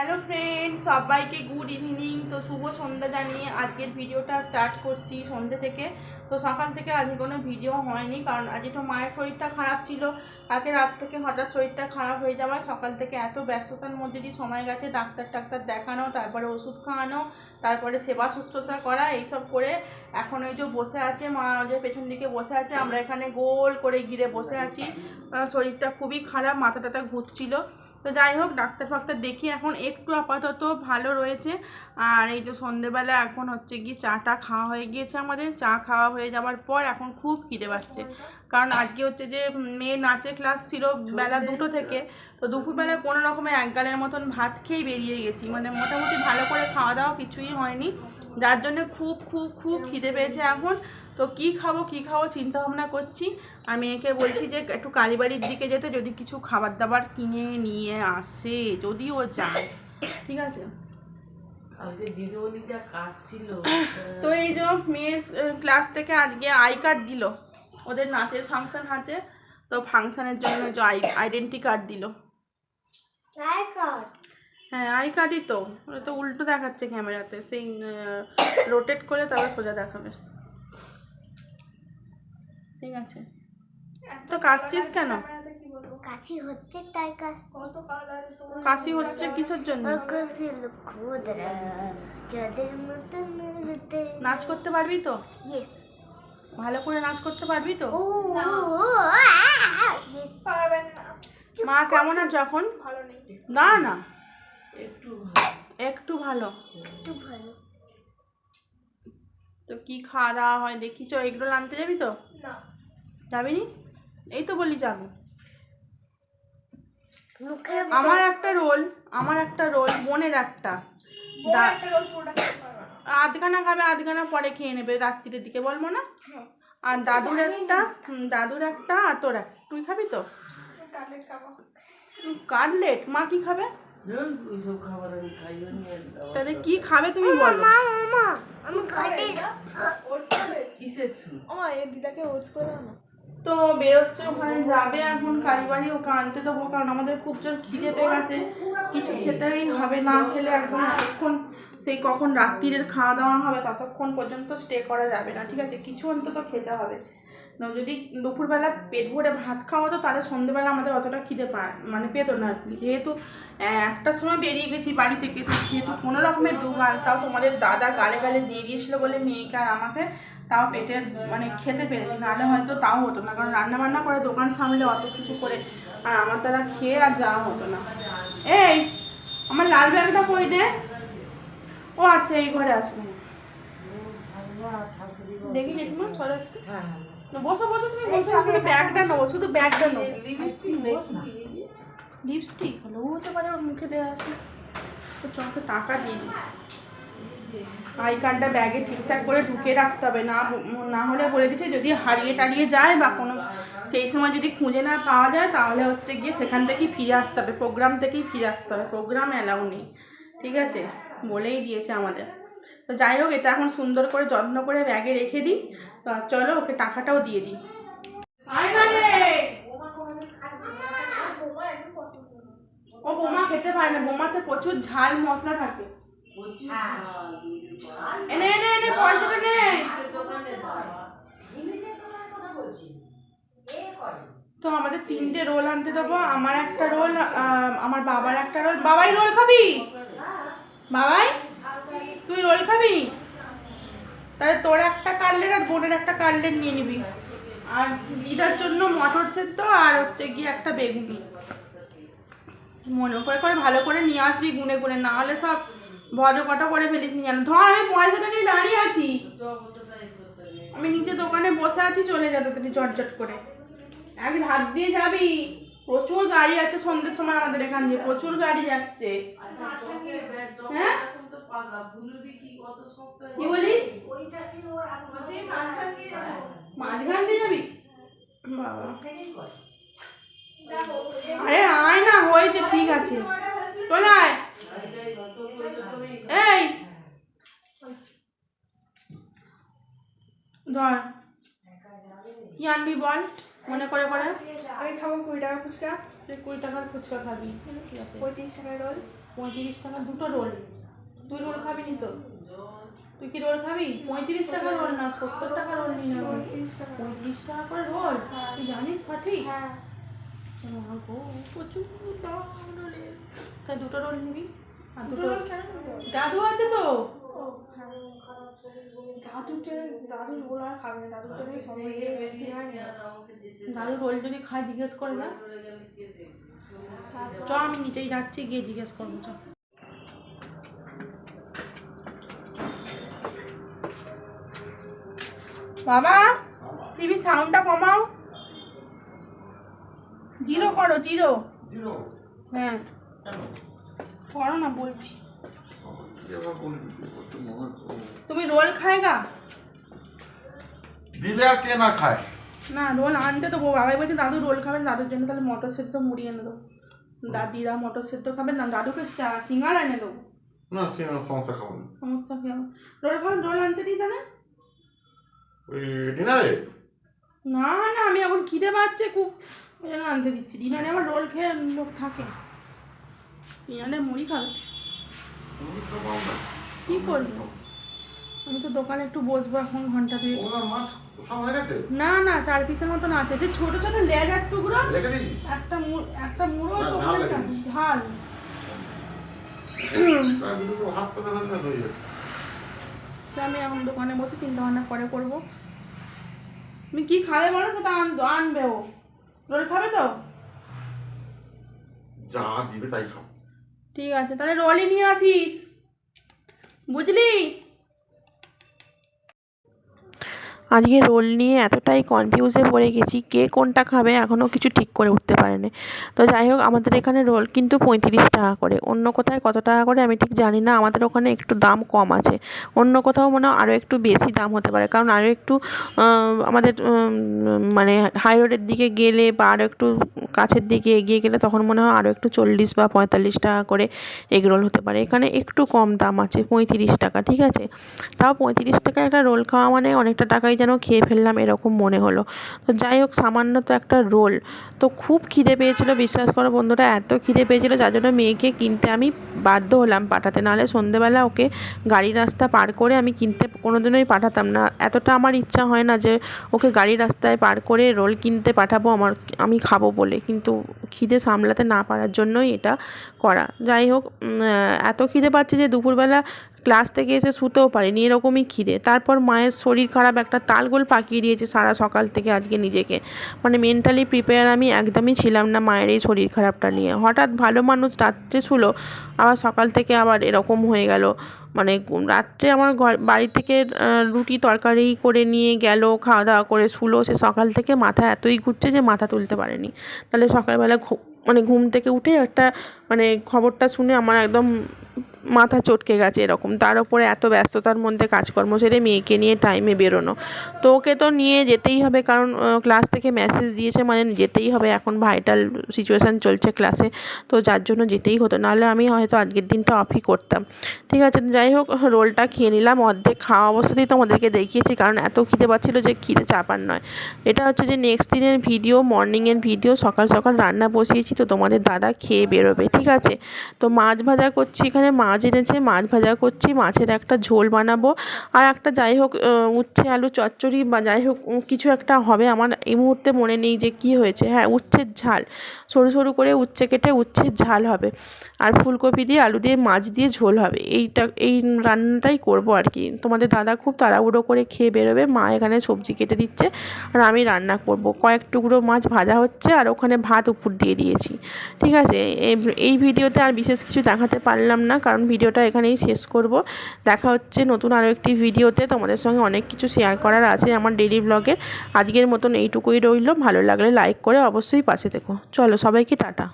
Hello friend, সবাইকে good evening. তো শুভ সন্ধ্যা জানিয়ে আজকের ভিডিওটা স্টার্ট করছি সন্ধ্যে থেকে। তো সকাল থেকে আজকে কোনো ভিডিও হয়নি, কারণ আজ একটু মায়ের শরীরটা খারাপ ছিল। কালকে রাত থেকে হঠাৎ শরীরটা খারাপ হয়ে যাওয়ায় সকাল থেকে এত ব্যস্ততার মধ্যে দিয়ে সময় গেছে ডাক্তার দেখানো, তারপরে ওষুধ খাওয়ানো, তারপরে সেবা শুশ্রূষা করা, এইসব করে এখন ওই যে বসে আছে মা, যে পেছন দিকে বসে আছে, আমরা এখানে গোল করে ঘিরে বসে আছি। শরীরটা খুবই খারাপ, মাথা টাথা ঘুরছিল। তো যাই হোক, ডাক্তার দেখি এখন একটু আপাতত ভালো রয়েছে। আর এই যে সন্ধেবেলা এখন হচ্ছে গিয়ে চাটা খাওয়া হয়ে গিয়েছে আমাদের। চা খাওয়া হয়ে যাওয়ার পর এখন খুব খিদে পাচ্ছে, কারণ আজকে হচ্ছে যে মেয়ের নাচের ক্লাস ছিল বেলা 2টো থেকে। তো দুপুরবেলা কোনো রকমে এক গালের মতন ভাত খেয়েই বেরিয়ে গেছি, মানে মোটামুটি ভালো করে খাওয়া দাওয়া কিছুই হয়নি, যার জন্য খুব খুব খুব খিদে পেয়েছে এখন। তো কী খাবো চিন্তা ভাবনা করছি। আর মেয়েকে বলছি যে একটু কালীবাড়ির দিকে যেতে, যদি কিছু খাবার দাবার কিনে নিয়ে আসে, যদি ও যায়। ঠিক আছে, তো এই যে মেয়ের ক্লাস থেকে আজকে আই কার্ড দিল, ওদের নাচের ফাংশন আছে, তো ফাংশনের জন্য যে আইডেন্টি কার্ড দিল। হ্যাঁ, আই কার্ডই তো, ওটা তো উল্টো দেখাচ্ছে ক্যামেরাতে, সেই রোটেট করে তারপর সোজা দেখাবে। ঠিক আছে, তো কাশছিস কেন? কাশি হচ্ছে তাই কাশি হচ্ছে কিসের জন্য? নাচ করতে পারবি তো? ভালো করে নাচ করতে পারবি তো? মা কেমন আছে এখন? না না, একটু ভালো। তো কি খাওয়া দাওয়া হয় দেখি, চ এগরোল আনতে যাবি তো? যাবি নি? এই তো বলি যাবো। আমার একটা রোল, বোনের একটা, আধখানা খাবে, আধখানা পরে খেয়ে নেবে রাত্রির দিকে, বলবো না? আর দাদুর একটা আর তোর একটা, তুই খাবি তো? কাটলেট মা কি খাবে? তাহলে কি খাবে তুমি বলো? তো বেরোচ্ছে, ওখানে যাবে এখন কালীবাড়ি, ওকে আনতে দেবো, কারণ আমাদের খুব জোর খিদে পেয়ে গেছে, কিছু খেতেই হবে, না খেলে একদম ততক্ষণ সেই কখন রাত্রিরের খাওয়া দাওয়া হবে ততক্ষণ পর্যন্ত স্টে করা যাবে না। ঠিক আছে, কিছু অন্তত খেতে হবে। যদি দুপুরবেলা পেট ভরে ভাত খাওয়া হতো তাহলে সন্ধ্যেবেলা আমাদের অতটা খিদে পেত না। যেহেতু একটার সময় বেরিয়ে গেছি বাড়ি থেকে, যেহেতু কোনো রকমের দুগাল, তাও তোমাদের দাদা গালে দিয়ে দিয়েছিলো বলে মেয়েকে আর আমাকে, তাও পেটে মানে খেতে পেরেছি, নাহলে হয়তো তাও হতো না, কারণ রান্নাবান্না করে দোকান সামলে অত কিছু করে আর আমার দ্বারা খেয়ে আর যাওয়া হতো না। এই আমার লাল ব্যাগটা কই দে? ও আচ্ছা, এই ঘরে আছে। দেখি জেঠিমা, চলো বসো তুমি বসো, শুধু ব্যাগটা নেবো, লিপস্টিক হলো ও হতে পারে, ওর মুখে দেওয়া আছে। তো চোখে টাকা দিয়ে দিই, আই কার্ডটা ব্যাগে ঠিকঠাক করে ঢুকে রাখতে হবে, না হলে বলে দিচ্ছে যদি হারিয়ে টারিয়ে যায় বা কোনো সেই সময় যদি খুঁজে না পাওয়া যায় তাহলে হচ্ছে গিয়ে সেখান থেকেই ফিরে আসতে হবে, প্রোগ্রাম থেকেই ফিরে আসতে হবে, প্রোগ্রাম অ্যালাউ নেই। ঠিক আছে, বলেই দিয়েছে আমাদের। তো যাই হোক, এটা এখন সুন্দর করে যত্ন করে ব্যাগে রেখে দিই। তো চলো ওকে টাকাটাও দিয়ে দিই। ও বোমা খেতে পারে না, বোমাতে প্রচুর ঝাল মশলা থাকে। এনে পয়সাটা নে। তো আমাদের 3টে রোল আনতে দেবো, আমার একটা রোল, আমার বাবার একটা রোল। বাবাই রোল খাবি? বাবাই তুই রোল খাবি? তাহলে তোর একটা কাটলেট আর বোনের একটা কাটলেট নিয়ে নিবি, আর দিদার জন্য মটর সেদ্ধ আর হচ্ছে গিয়ে একটা বেগুনি। মনে করে ভালো করে নিয়ে আসবি গুনে, না হলে সব ভজকটা করে ফেলিস নি যেন। ধর, আমি পয়সাটা নিয়ে দাঁড়িয়ে আছি, আমি নিচে দোকানে বসে আছি, চলে যাবে তুমি চটচট করে। এক হাত দিয়ে যাবি, প্রচুর গাড়ি আছে সন্ধ্যের সময় আমাদের এখান দিয়ে, প্রচুর গাড়ি যাচ্ছে। হ্যাঁ কি বলিস? মাঝখান দিয়ে যাবি? বাবা, আরে আয় না, হয়েছে, ঠিক আছে, চলে আয়। এই ধর, কি আনবি বল মনে করে। আমি খাবো 20 টাকা ফুচকা। তুই 20 টাকার ফুচকা খাবি? 35 টাকার রোল। 35 টাকা দুটো রোল। তুই রোল খাবি নি তো? তুই কি রোল খাবি? 35 টাকা রোল না, 70 টাকা রোল নিয়ে নেবো। 35 টাকা করে রোল? তুই জানিস সঠিক? হ্যাঁ প্রচুর দাম রোলের। তাই দুটো রোল নিবি। আর দুটো রোল কেন নিতে হবে? দাদু আছে তো। দাদুর রোল আর খাবে না, দাদুর জন্য সবাই বেশি হয় না। দাদু রোল যদি খায় জিজ্ঞেস করে না। চ আমি নিচেই যাচ্ছি, গিয়ে জিজ্ঞেস করবো। চ বাবা, টিভি সাউন্ডটা কমাও। 0 করো, 0। হ্যাঁ করো না বলছি। তুমি রোল খায়গা? দিলে আর কে না খায়? না রোল আনতে তো বাবাই বলছে দাদু রোল খাবেন, দাদুর জন্য তাহলে মটর সেদ্ধ মুড়ি এনে দেবো। দিদা মটর সেদ্ধ খাবেন না, দাদুকে সিঙ্গাড়া এনে দেবো। না সে সমস্যা খাবো না। সমস্যা কি হবে? রোল খাবেন, রোল আনতে দিই তাহলে। ওই ডিনারে? না না, আমি এখন খিদে পাচ্ছে খুব, ওই জন্য আনতে দিচ্ছি। ডিনারে আবার রোল খেয়ে লোক থাকে। ডিনারে মুড়ি খাবে। কি করবো? আমি তো দোকানে একটু বসবো এখন, ঘন্টা 2। ওনার মাছ সব হয়ে গেছে? না না, 4 পিসের মতন আছে। যে ছোট ছোট লেজার টুকরো, রেখে দিই। একটা মুড়ো তো ঝাল ওখানে লেগে দিই। ঝাল। তার দুটো হাত করে ফেললে হয়ে যাবে। আমি এখন দোকানে বসে চিন্তা ভাবনা করে করবো। তুমি কি খাবে বলো, সেটা আনবে ও। রোল খাবে তো? যা দিবে তাই খাও। ঠিক আছে, তাহলে রোলই নিয়ে আসিস, বুঝলি? আজকে রোল নিয়ে এতটাই কনফিউজে পড়ে গেছি, কে কোনটা খাবে এখনও কিছু ঠিক করে উঠতে পারেনি। তো যাই হোক, আমাদের এখানে রোল কিন্তু 35 টাকা করে। অন্য কোথায় কত টাকা করে আমি ঠিক জানি না, আমাদের ওখানে একটু দাম কম আছে। অন্য কোথাও মনে হয় আরও একটু বেশি দাম হতে পারে, কারণ আরও একটু আমাদের মানে হাই রোডের দিকে গেলে বা আরও একটু কাছের দিকে এগিয়ে গেলে তখন মনে হয় আরও একটু 40 বা 45 টাকা করে এগ রোল হতে পারে। এখানে একটু কম দাম আছে, 35 টাকা। ঠিক আছে, তাও 35 টাকায় একটা রোল খাওয়া মানে অনেকটা টাকাই যেন খেয়ে ফেললাম এরকম মনে হলো। তো যাই হোক, সামান্য তো একটা রোল। তো খুব খিদে পেয়েছিল, বিশ্বাস করো বন্ধুরা, এত খিদে পেয়েছিল যার জন্য মেয়েকে কিনতে আমি বাধ্য হলাম পাঠাতে। নাহলে সন্ধেবেলা ওকে গাড়ির রাস্তা পার করে আমি কিনতে কোনোদিনই পাঠাতাম না। এতটা আমার ইচ্ছা হয় না যে ওকে গাড়ির রাস্তায় পার করে রোল কিনতে পাঠাবো আমি খাবো বলে, কিন্তু খিদে সামলাতে না পারার জন্যই এটা করা। যাই হোক, এত খিদে পাচ্ছে যে দুপুরবেলা ক্লাস থেকে এসে শুতেও পারিনি, এরকমই খিদে। তারপর মায়ের শরীর খারাপ, একটা তালগোল পাকিয়ে দিয়েছে সারা সকাল থেকে আজকে নিজেকে। মানে মেন্টালি প্রিপেয়ার আমি একদমই ছিলাম না মায়ের এই শরীর খারাপটা নিয়ে। হঠাৎ ভালো মানুষ রাত্রে শুলো, আবার সকাল থেকে আবার এরকম হয়ে গেল। মানে রাত্রে আমার বাড়ি থেকে রুটি তরকারি করে নিয়ে গেল, খাওয়া দাওয়া করে শুলো, সে সকাল থেকে মাথা এতই ঘুরছে যে মাথা তুলতে পারেনি। তাহলে সকালবেলা মানে ঘুম থেকে উঠে একটা মানে খবরটা শুনে আমার একদম মাথা চটকে গেছে এরকম। তার উপরে এত ব্যস্ততার মধ্যে কাজকর্ম সেরে মেয়েকে নিয়ে টাইমে বেরোনো। তো ওকে তো নিয়ে যেতেই হবে, কারণ ক্লাস থেকে মেসেজ দিয়েছে, মানে যেতেই হবে। এখন ভাইটাল সিচুয়েশান চলছে ক্লাসে, তো যার জন্য যেতেই হতো, নাহলে আমি হয়তো আজকের দিনটা অফই করতাম। ঠিক আছে, যাই হোক, রোলটা খেয়ে নিলাম। অর্ধেক খাওয়া অবস্থাতেই তোমাদেরকে দেখিয়েছি, কারণ এত খিদে পাচ্ছিলো যে খিদে চাপার নয়। এটা হচ্ছে যে নেক্সট দিনের ভিডিও, মর্নিংয়ের ভিডিও। সকাল সকাল রান্না বসিয়েছি, তো তোমাদের দাদা খেয়ে বেরোবে। ঠিক আছে, তো মাছ ভাজা করছি, এখানে মাছ এনেছে, মাছ ভাজা করছি, মাছের একটা ঝোল বানাবো, আর একটা যাই হোক উচ্ছে আলু চচ্চড়ি বা যাই হোক কিছু একটা হবে। আমার এই মুহূর্তে মনে নেই যে কি হয়েছে। হ্যাঁ, উচ্ছের ঝাল, সরু সরু করে উচ্ছে কেটে উচ্ছের ঝাল হবে, আর ফুলকপি দিয়ে আলু দিয়ে মাছ দিয়ে ঝোল হবে। এই রান্নাটাই করবো আর কি। তোমাদের দাদা খুব তাড়াহুড়ো করে খেয়ে বেরোবে, মা এখানে সবজি কেটে দিচ্ছে আর আমি রান্না করব। কয়েক টুকরো মাছ ভাজা হচ্ছে, আর ওখানে ভাত উপর দিয়ে দিয়েছি। ঠিক আছে, এই ভিডিওতে আর বিশেষ কিছু দেখাতে পারলাম না, কারণ ভিডিওটা এখানেই শেষ করব। দেখা হচ্ছে নতুন আরও একটি ভিডিওতে। তোমাদের সঙ্গে অনেক কিছু শেয়ার করার আছে আমার ডেইলি ব্লগের। আজকের মতন এইটুকুই রইল। ভালো লাগলে লাইক করে অবশ্যই পাশে থেকো। চলো, সবাইকে টাটা।